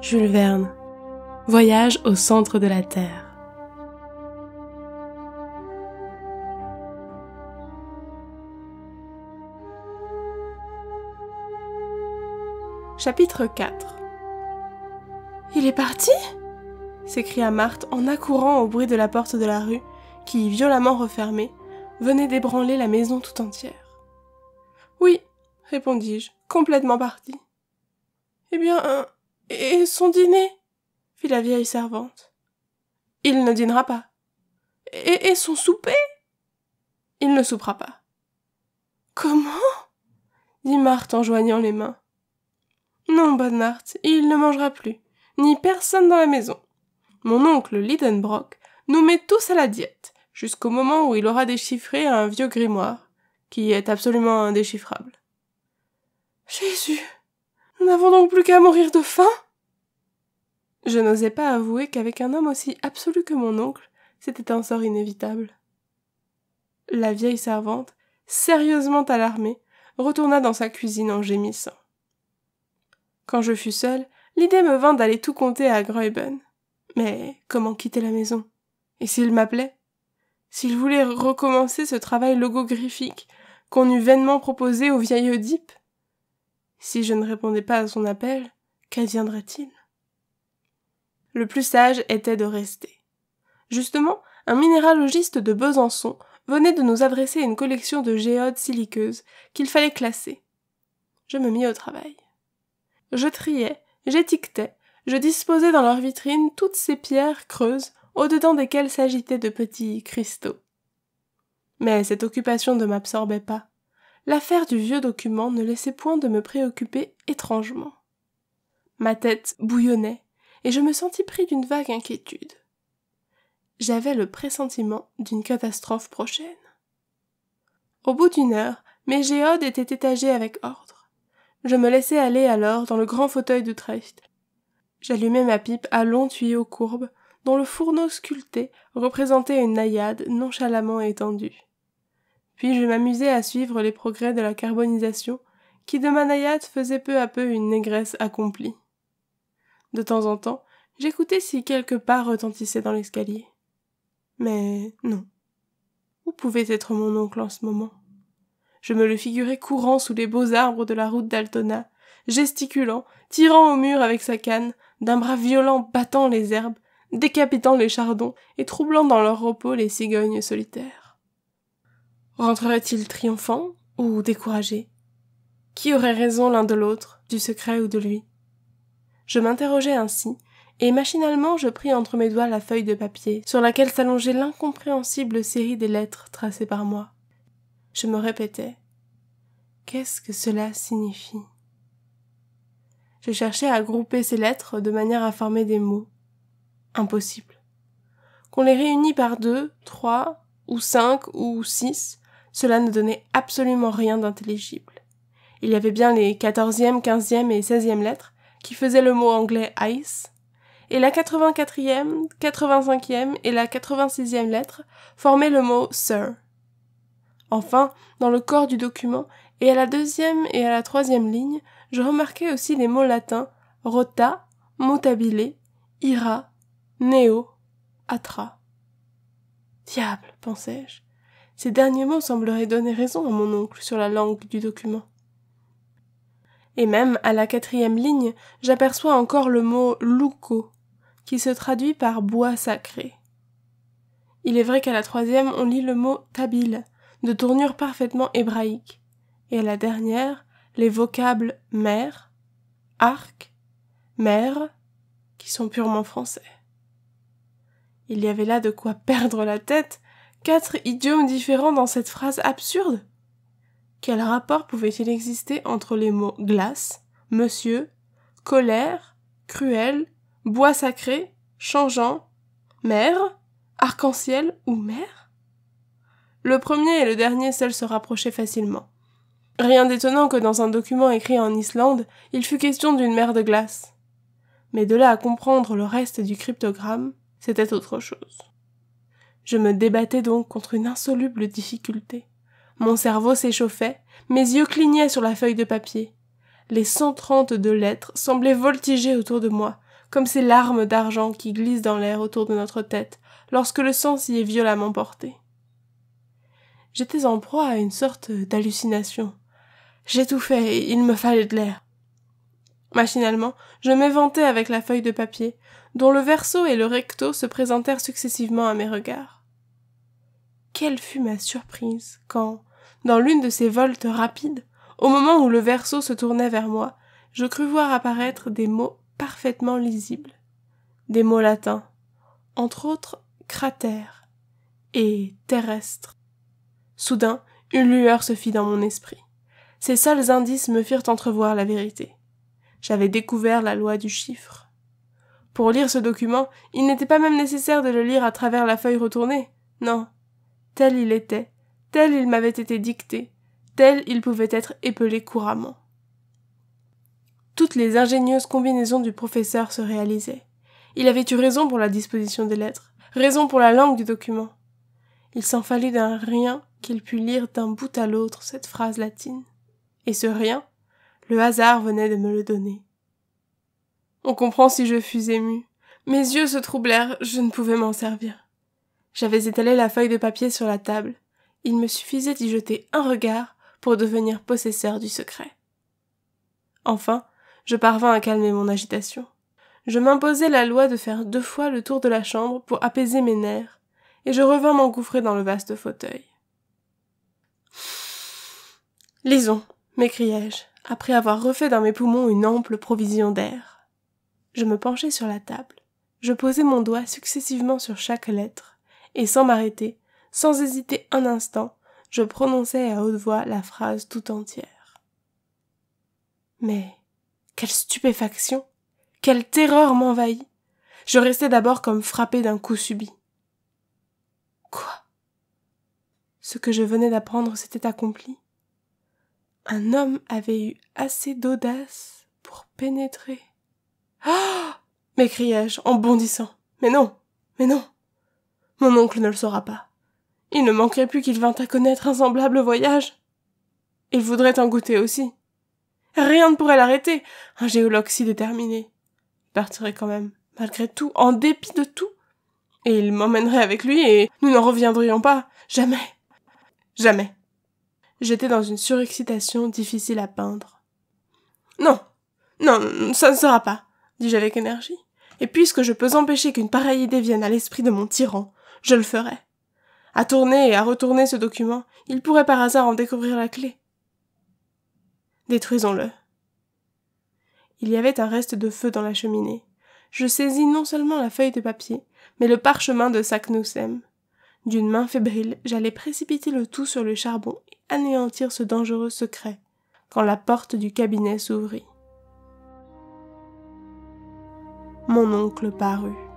Jules Verne. Voyage au centre de la Terre. Chapitre 4. Il est parti ? S'écria Marthe en accourant au bruit de la porte de la rue, qui, violemment refermée, venait d'ébranler la maison tout entière. Oui, répondis-je, complètement parti. Eh bien, et son dîner ? Fit la vieille servante. Il ne dînera pas. Et son souper ? Il ne soupera pas. Comment ? Dit Marthe en joignant les mains. Non, bonne Marthe, il ne mangera plus, ni personne dans la maison. Mon oncle Lidenbrock nous met tous à la diète, jusqu'au moment où il aura déchiffré un vieux grimoire, qui est absolument indéchiffrable. Jésus, nous n'avons donc plus qu'à mourir de faim ? Je n'osais pas avouer qu'avec un homme aussi absolu que mon oncle, c'était un sort inévitable. La vieille servante, sérieusement alarmée, retourna dans sa cuisine en gémissant. Quand je fus seule, l'idée me vint d'aller tout conter à Graüben. Mais comment quitter la maison ? Et s'il m'appelait ? S'il voulait recommencer ce travail logographique qu'on eût vainement proposé au vieil Oedipe ? Si je ne répondais pas à son appel, qu'adviendrait-il ? Le plus sage était de rester. Justement, un minéralogiste de Besançon venait de nous adresser une collection de géodes siliqueuses qu'il fallait classer. Je me mis au travail. Je triais, j'étiquetais, je disposais dans leur vitrine toutes ces pierres creuses au-dedans desquelles s'agitaient de petits cristaux. Mais cette occupation ne m'absorbait pas. L'affaire du vieux document ne laissait point de me préoccuper étrangement. Ma tête bouillonnait, et je me sentis pris d'une vague inquiétude. J'avais le pressentiment d'une catastrophe prochaine. Au bout d'une heure, mes géodes étaient étagées avec ordre. Je me laissai aller alors dans le grand fauteuil d'Utrecht. J'allumai ma pipe à longs tuyaux courbes, dont le fourneau sculpté représentait une naïade nonchalamment étendue. Puis je m'amusai à suivre les progrès de la carbonisation, qui de ma naïade faisait peu à peu une négresse accomplie. De temps en temps, j'écoutais si quelques pas retentissaient dans l'escalier. Mais non. Où pouvait être mon oncle en ce moment ? Je me le figurais courant sous les beaux arbres de la route d'Altona, gesticulant, tirant au mur avec sa canne, d'un bras violent battant les herbes, décapitant les chardons et troublant dans leur repos les cigognes solitaires. Rentrerait-il triomphant ou découragé ? Qui aurait raison l'un de l'autre, du secret ou de lui ? Je m'interrogeais ainsi, et machinalement je pris entre mes doigts la feuille de papier sur laquelle s'allongeait l'incompréhensible série des lettres tracées par moi. Je me répétais « Qu'est-ce que cela signifie ?» Je cherchais à grouper ces lettres de manière à former des mots. Impossible. Qu'on les réunît par 2, 3, ou 5, ou 6, cela ne donnait absolument rien d'intelligible. Il y avait bien les 14e, 15e et 16e lettres, qui faisait le mot anglais « ice », et la 84e, 85e et la 86e lettre formaient le mot « sir ». Enfin, dans le corps du document, et à la 2e et à la 3e ligne, je remarquai aussi les mots latins « rota »,« mutabile »,« ira »,« neo »,« atra ». Diable, pensai-je, ces derniers mots sembleraient donner raison à mon oncle sur la langue du document. Et même, à la 4e ligne, j'aperçois encore le mot « louko », qui se traduit par « bois sacré ». Il est vrai qu'à la 3e, on lit le mot « tabile », de tournure parfaitement hébraïque, et à la dernière, les vocables « mer »,« arc »,« mer », qui sont purement français. Il y avait là de quoi perdre la tête, 4 idiomes différents dans cette phrase absurde. Quel rapport pouvait-il exister entre les mots « glace »,« monsieur »,« colère »,« cruel »,« bois sacré »,« changeant »,« mer »,« arc-en-ciel » ou « mer » ? Le premier et le dernier seuls se rapprochaient facilement. Rien d'étonnant que dans un document écrit en Islande, il fût question d'une mer de glace. Mais de là à comprendre le reste du cryptogramme, c'était autre chose. Je me débattais donc contre une insoluble difficulté. Mon cerveau s'échauffait, mes yeux clignaient sur la feuille de papier. Les 132 lettres semblaient voltiger autour de moi, comme ces larmes d'argent qui glissent dans l'air autour de notre tête lorsque le sang s'y est violemment porté. J'étais en proie à une sorte d'hallucination. J'étouffais et il me fallait de l'air. Machinalement, je m'éventai avec la feuille de papier, dont le verso et le recto se présentèrent successivement à mes regards. Quelle fut ma surprise quand, dans l'une de ces voltes rapides, au moment où le verso se tournait vers moi, je crus voir apparaître des mots parfaitement lisibles. Des mots latins, entre autres cratère et terrestre. Soudain, une lueur se fit dans mon esprit. Ces seuls indices me firent entrevoir la vérité. J'avais découvert la loi du chiffre. Pour lire ce document, il n'était pas même nécessaire de le lire à travers la feuille retournée. Non. Tel il était, tel il m'avait été dicté, tel il pouvait être épelé couramment. Toutes les ingénieuses combinaisons du professeur se réalisaient. Il avait eu raison pour la disposition des lettres, raison pour la langue du document. Il s'en fallut d'un rien qu'il pût lire d'un bout à l'autre cette phrase latine. Et ce rien, le hasard venait de me le donner. On comprend si je fus émue. Mes yeux se troublèrent, je ne pouvais m'en servir. J'avais étalé la feuille de papier sur la table. Il me suffisait d'y jeter un regard pour devenir possesseur du secret. Enfin, je parvins à calmer mon agitation. Je m'imposai la loi de faire 2 fois le tour de la chambre pour apaiser mes nerfs, et je revins m'engouffrer dans le vaste fauteuil. « Lisons !» m'écriai-je, après avoir refait dans mes poumons une ample provision d'air. Je me penchai sur la table. Je posai mon doigt successivement sur chaque lettre, et sans m'arrêter, sans hésiter un instant, je prononçai à haute voix la phrase tout entière. Mais quelle stupéfaction! Quelle terreur m'envahit! Je restai d'abord comme frappé d'un coup subit. Quoi? Ce que je venais d'apprendre s'était accompli. Un homme avait eu assez d'audace pour pénétrer. Ah! M'écriai-je en bondissant. Mais non, mais non. Mon oncle ne le saura pas. Il ne manquerait plus qu'il vînt à connaître un semblable voyage. Il voudrait en goûter aussi. Rien ne pourrait l'arrêter, un géologue si déterminé. Il partirait quand même, malgré tout, en dépit de tout. Et il m'emmènerait avec lui et nous n'en reviendrions pas. Jamais. Jamais. J'étais dans une surexcitation difficile à peindre. Non, non, ça ne sera pas, dis-je avec énergie. Et puisque je peux empêcher qu'une pareille idée vienne à l'esprit de mon tyran, je le ferai. À tourner et à retourner ce document, il pourrait par hasard en découvrir la clé. Détruisons-le. Il y avait un reste de feu dans la cheminée. Je saisis non seulement la feuille de papier, mais le parchemin de Saknussemm. D'une main fébrile, j'allais précipiter le tout sur le charbon et anéantir ce dangereux secret, quand la porte du cabinet s'ouvrit. Mon oncle parut.